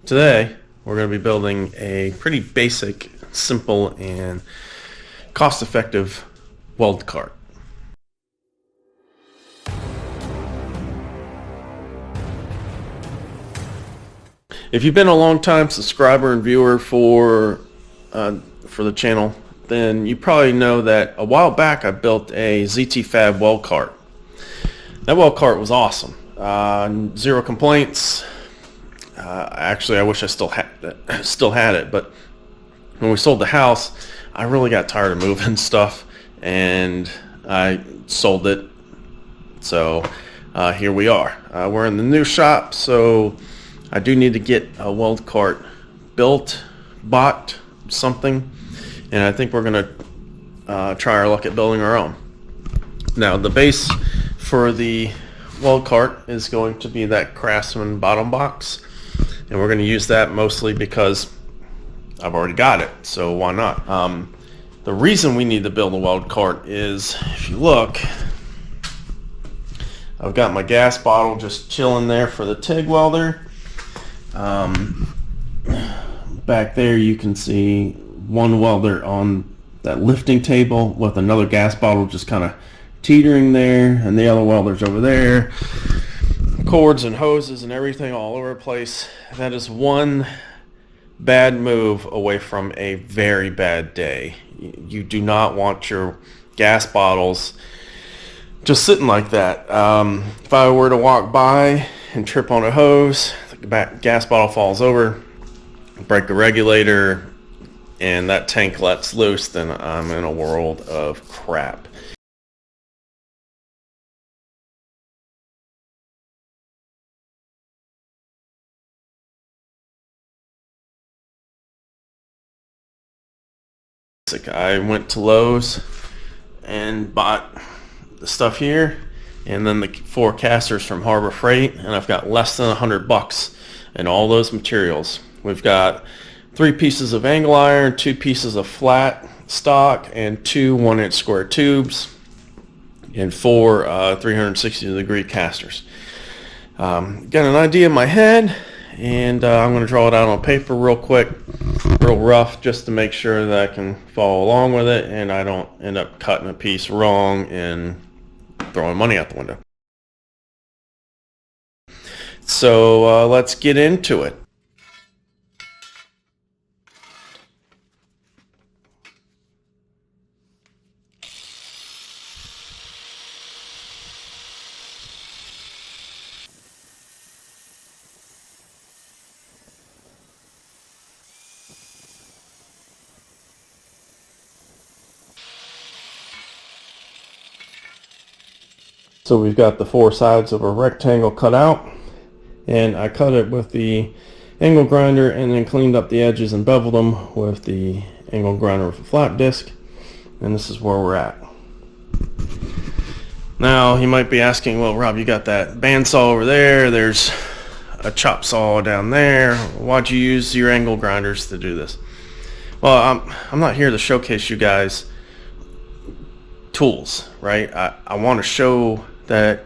Today we're going to be building a pretty basic, simple, and cost-effective weld cart. If you've been a long-time subscriber and viewer for the channel, then you probably know that a while back I built a ZT Fab weld cart. That weld cart was awesome. Zero complaints. Actually, I wish I still had it, but when we sold the house, I really got tired of moving stuff, and I sold it. So here we are. We're in the new shop, so I do need to get a weld cart built, bought, something, and I think we're gonna try our luck at building our own. Now, the base for the weld cart is going to be that Craftsman bottom box, and we're going to use that mostly because I've already got it, so why not? The reason we need to build a weld cart is, if you look, I've got my gas bottle just chilling there for the TIG welder. Back there you can see one welder on that lifting table with another gas bottle just kind of teetering there, and the other welder's over there. Cords and hoses and everything all over the place. That is one bad move away from a very bad day. You do not want your gas bottles just sitting like that. If I were to walk by and trip on a hose, the gas bottle falls over, break the regulator, and that tank lets loose, then I'm in a world of crap. I went to Lowes and bought the stuff here, and then the 4 casters from HarborFreight, and I've got less than $100 in all those materials. We've got 3 pieces of angle iron, 2 pieces of flat stock, and 2 1-inch square tubes, and 4 360-degree casters. Got an idea in my head, and I'm going to draw it out on paper real quick, real rough, just to make sure that I can follow along with it and I don't end up cutting a piece wrong and throwing money out the window. So let's get into it. So we've got the 4 sides of a rectangle cut out, and I cut it with the angle grinder and then cleaned up the edges and beveled them with the angle grinder with a flat disc, and this is where we're at. Now you might be asking, well, Rob, you got that bandsaw over there, there's a chop saw down there, why'd you use your angle grinders to do this? Well, I'm not here to showcase you guys tools, right? I want to show that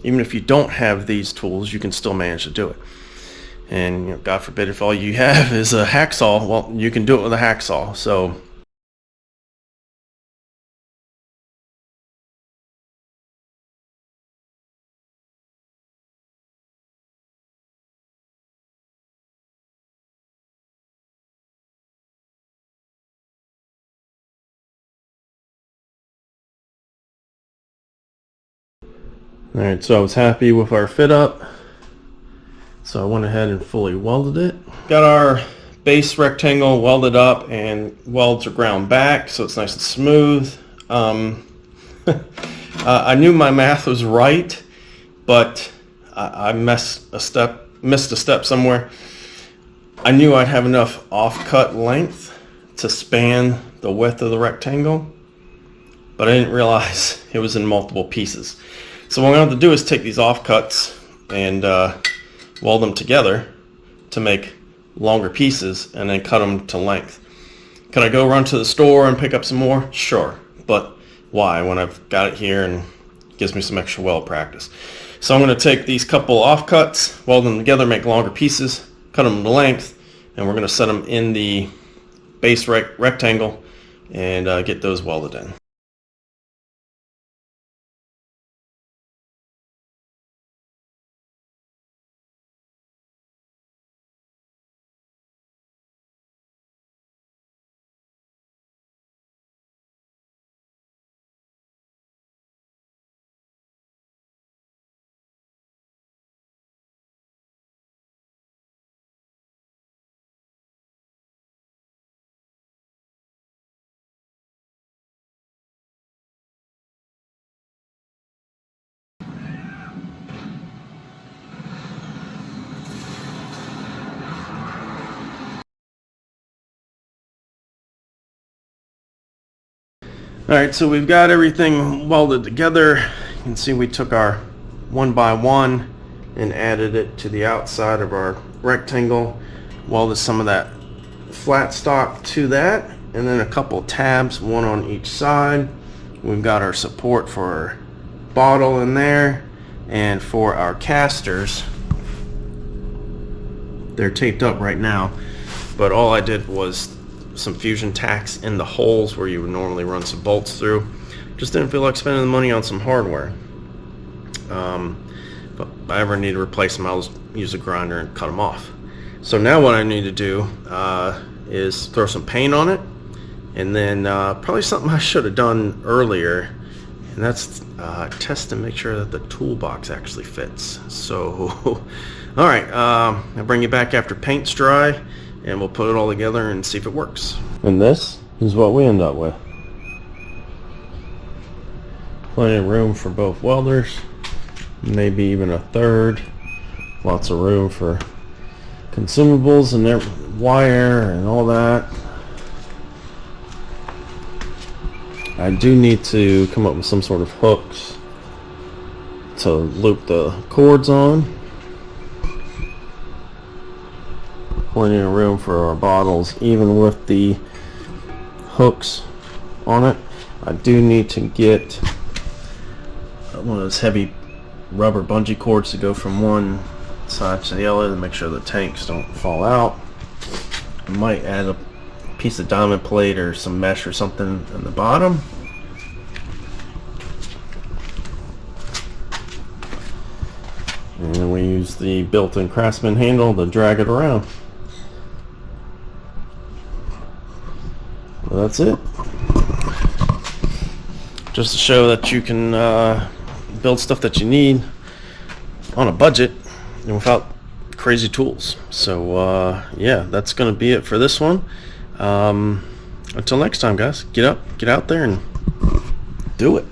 even if you don't have these tools, you can still manage to do it. And God forbid if all you have is a hacksaw, well, you can do it with a hacksaw. So alright, so I was happy with our fit up, so I went ahead and fully welded it. Got our base rectangle welded up, and welds are ground back so it's nice and smooth. I knew my math was right, but I missed a step somewhere. I knew I'd have enough offcut length to span the width of the rectangle, but I didn't realize it was in multiple pieces. So what I'm going to have to do is take these offcuts and weld them together to make longer pieces and then cut them to length. Can I go run to the store and pick up some more? Sure, but why when I've got it here and it gives me some extra weld practice? So I'm going to take these couple offcuts, weld them together, make longer pieces, cut them to length, and we're going to set them in the base rectangle and get those welded in. Alright, so we've got everything welded together. You can see we took our 1x1 and added it to the outside of our rectangle, welded some of that flat stock to that, and then a couple tabs, one on each side. We've got our support for our bottle in there, and for our casters, they're taped up right now, but all I did was some fusion tacks in the holes where you would normally run some bolts through. Just didn't feel like spending the money on some hardware. But if I ever need to replace them, I'll just use a grinder and cut them off. So now what I need to do is throw some paint on it, and then probably something I should have done earlier, and that's test to make sure that the toolbox actually fits. So alright, I'll bring you back after paint's dry, and we'll put it all together and see if it works. And this is what we end up with. Plenty of room for both welders, maybe even a third. Lots of room for consumables and their wire and all that. I do need to come up with some sort of hooks to loop the cords on. Plenty of room for our bottles, even with the hooks on it. I do need to get one of those heavy rubber bungee cords to go from one side to the other to make sure the tanks don't fall out. I might add a piece of diamond plate or some mesh or something on the bottom. And then we use the built-in Craftsman handle to drag it around. Well, that's it. Just to show that you can build stuff that you need on a budget and without crazy tools. So yeah, that's gonna be it for this one. Until next time, guys, get out there and do it.